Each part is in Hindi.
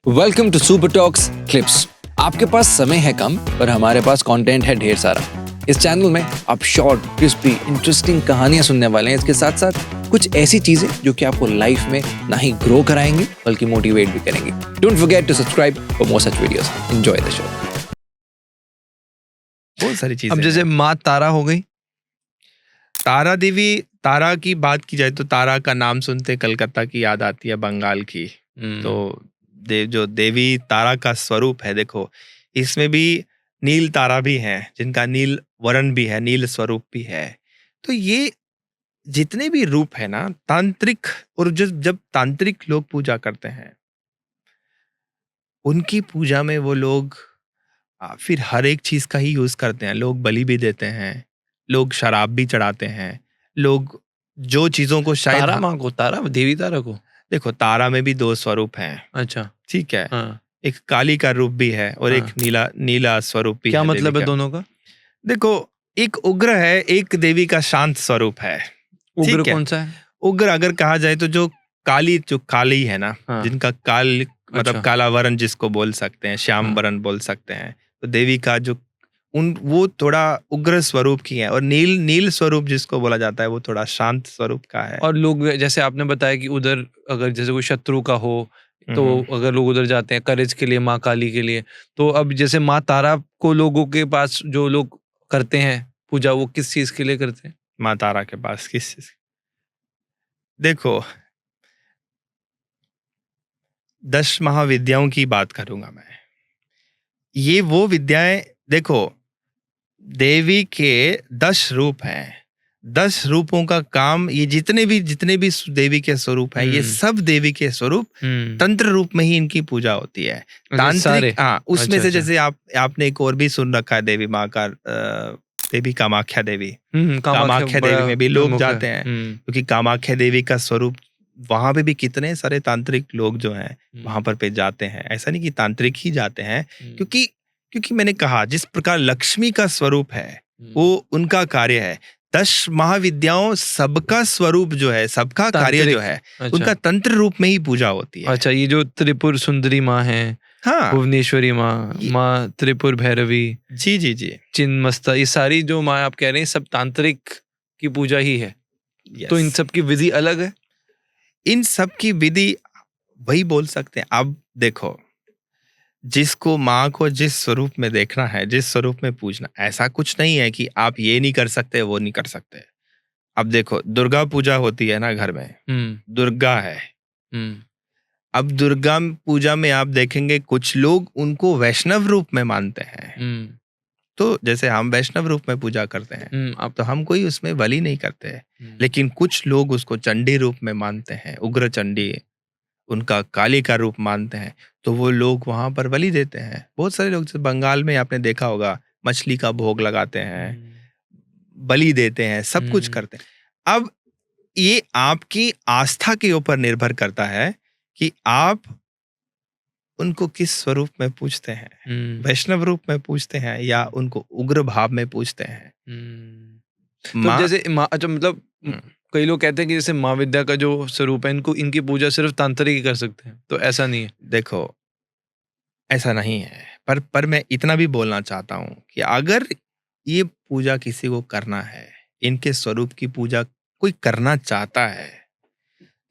Welcome to super talks clips. आपके पास समय है कम पर हमारे पास कंटेंट है ढेर सारा। इस चैनल में आप शॉर्ट, क्रिस्पी, इंटरेस्टिंग कहानियां सुनने वाले हैं। इसके साथ साथ कुछ ऐसी चीजें जो कि आपको लाइफ में ना ही ग्रो कराएंगे बल्कि मोटिवेट भी करेंगे। Don't forget to subscribe for more such videos. Enjoy the show. बहुत सारी चीजें अब जैसे हैं। माँ तारा हो गई, तारा देवी, तारा की बात की जाए तो तारा का नाम सुनते कलकत्ता की याद आती है, बंगाल की। तो जो देवी तारा का स्वरूप है, देखो इसमें भी नील तारा भी है, जिनका नील वर्ण भी है, नील स्वरूप भी है। तो ये जितने भी रूप है ना तांत्रिक, और जब तांत्रिक लोग पूजा करते हैं, उनकी पूजा में वो लोग फिर हर एक चीज का ही यूज करते हैं। लोग बलि भी देते हैं, लोग शराब भी चढ़ाते हैं, लोग जो चीजों को शायद तारा माँ को, तारा देवी तारा को। देखो तारा में भी दो स्वरूप हैं, अच्छा, ठीक है। हाँ। एक काली का रूप भी है और एक हाँ। नीला नीला स्वरूप भी क्या है मतलब देवी है का। दोनों का? देखो, एक उग्र है, एक देवी का शांत स्वरूप है। उग्र ठीक है। कौन सा है? उग्र अगर कहा जाए तो जो काली है ना, हाँ। जिनका काल मतलब अच्छा। काला वर्ण जिसको बोल सकते हैं, श्याम हाँ। वर्ण बोल सकते हैं। तो देवी का जो वो थोड़ा उग्र स्वरूप की है, और नील नील स्वरूप जिसको बोला जाता है वो थोड़ा शांत स्वरूप का है। और लोग जैसे आपने बताया कि उधर अगर जैसे कोई शत्रु का हो तो अगर लोग उधर जाते हैं करेज के लिए, माँ काली के लिए, तो अब जैसे माँ तारा को लोगों के पास जो लोग करते हैं पूजा, वो किस चीज के लिए करते हैं? माँ तारा के पास किस चीज? देखो, 10 महाविद्याओं की बात करूंगा मैं। ये वो विद्याएं, देखो देवी के 10 रूप हैं। 10 रूपों का काम, ये जितने भी देवी के स्वरूप हैं, ये सब देवी के स्वरूप तंत्र रूप में ही इनकी पूजा होती है। सारे? तांत्रिक, हाँ, उसमें अच्छा, से अच्छा। जैसे आपने एक और भी सुन रखा है, देवी माँ का देवी कामाख्या देवी। कामाख्या देवी में भी लोग जाते हैं, क्योंकि कामाख्या देवी का स्वरूप, वहां पे भी कितने सारे तांत्रिक लोग जो हैं वहां पर जाते हैं। ऐसा नहीं कि तांत्रिक ही जाते हैं, क्योंकि क्योंकि मैंने कहा जिस प्रकार लक्ष्मी का स्वरूप है वो उनका कार्य है। 10 महाविद्याओं सबका स्वरूप जो है, सबका कार्य जो है, अच्छा। उनका तंत्र रूप में ही पूजा होती है। अच्छा, ये जो त्रिपुर सुंदरी माँ है, हाँ, भुवनेश्वरी माँ, माँ त्रिपुर भैरवी, जी जी जी, चिन्मस्ता, ये सारी जो माँ आप कह रहे हैं सब तांत्रिक की पूजा ही है। yes। तो इन सब की विधि अलग है? इन सब की विधि वही बोल सकते हैं। अब देखो, जिसको माँ को जिस स्वरूप में देखना है, जिस स्वरूप में पूजना, ऐसा कुछ नहीं है कि आप ये नहीं कर सकते वो नहीं कर सकते। अब देखो, दुर्गा पूजा होती है ना घर में, दुर्गा है। अब दुर्गा पूजा में आप देखेंगे कुछ लोग उनको वैष्णव रूप में मानते हैं। तो जैसे हम वैष्णव रूप में पूजा करते हैं, अब तो हम कोई उसमें बलि नहीं करते। लेकिन कुछ लोग उसको चंडी रूप में मानते हैं, उग्र चंडी, उनका काली का रूप मानते हैं, तो वो लोग वहां पर बलि देते हैं। बहुत सारे लोग, जैसे बंगाल में आपने देखा होगा, मछली का भोग लगाते हैं, बलि देते हैं, सब कुछ करते हैं। अब ये आपकी आस्था के ऊपर निर्भर करता है कि आप उनको किस स्वरूप में पूजते हैं। वैष्णव रूप में पूजते हैं या उनको उग्र भाव में पूजते हैं। तो जैसे माँ, अच्छा मतलब हम्म। कई लोग कहते हैं कि जैसे माँ विद्या का जो स्वरूप है, इनको इनकी पूजा सिर्फ तांत्रिक ही कर सकते हैं, तो ऐसा नहीं है? देखो, ऐसा नहीं है, पर मैं इतना भी बोलना चाहता हूं कि अगर ये पूजा किसी को करना है, इनके स्वरूप की पूजा कोई करना चाहता है,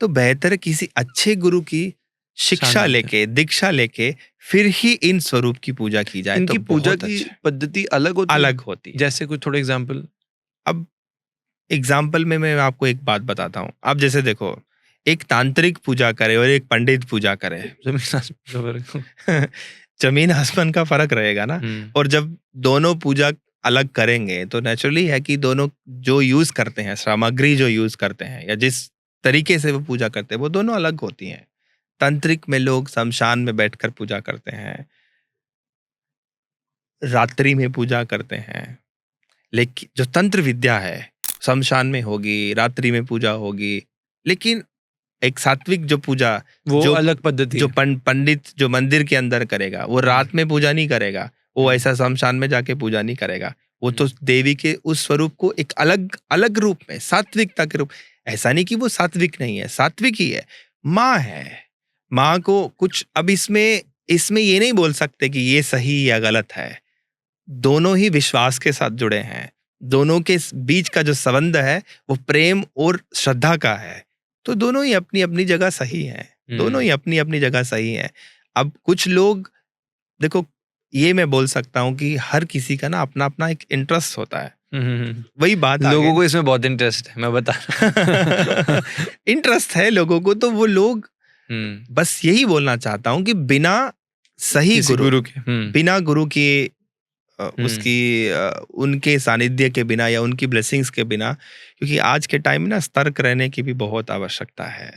तो बेहतर है किसी अच्छे गुरु की शिक्षा सानिध्य। लेके, दीक्षा लेके फिर ही इन स्वरूप की पूजा की जाए। इनकी तो पूजा बहुत की अच्छा, पद्धति अलग होती है? अलग होती है। जैसे कुछ थोड़े एग्जाम्पल? अब एग्जाम्पल में मैं आपको एक बात बताता हूँ। आप जैसे देखो, एक तांत्रिक पूजा करे और एक पंडित पूजा करे, जमीन आसमान का फर्क रहेगा ना। और जब दोनों पूजा अलग करेंगे तो नेचुरली है कि दोनों जो यूज करते हैं, सामग्री जो यूज करते हैं या जिस तरीके से वो पूजा करते हैं, वो दोनों अलग होती हैं। तांत्रिक में लोग शमशान में बैठकर पूजा करते हैं, रात्रि में पूजा करते हैं। लेकिन जो तंत्र विद्या है, शमशान में होगी, रात्रि में पूजा होगी। लेकिन एक सात्विक जो पूजा, वो जो अलग पद्धति जो है। पंडित जो मंदिर के अंदर करेगा, वो रात में पूजा नहीं करेगा, वो ऐसा शमशान में जाके पूजा नहीं करेगा। वो तो देवी के उस स्वरूप को एक अलग अलग रूप में, सात्विकता के रूप। ऐसा नहीं कि वो सात्विक नहीं है, सात्विक ही है, माँ है। माँ को कुछ, अब इसमें ये नहीं बोल सकते कि ये सही या गलत है। दोनों ही विश्वास के साथ जुड़े हैं, दोनों के बीच का जो संबंध है वो प्रेम और श्रद्धा का है, तो दोनों ही अपनी अपनी जगह सही हैं, दोनों ही अपनी अपनी जगह सही हैं। अब कुछ लोग, देखो ये मैं बोल सकता हूँ कि हर किसी का ना अपना अपना एक इंटरेस्ट होता है। वही बात लोगों को इसमें बहुत इंटरेस्ट है, मैं बता इंटरेस्ट है लोगों को, तो वो लोग, बस यही बोलना चाहता हूँ कि बिना सही गुरु के, बिना गुरु के उसकी उनके सानिध्य के बिना या उनकी ब्लेसिंग्स के बिना, क्योंकि आज के टाइम में ना सतर्क रहने की भी बहुत आवश्यकता है।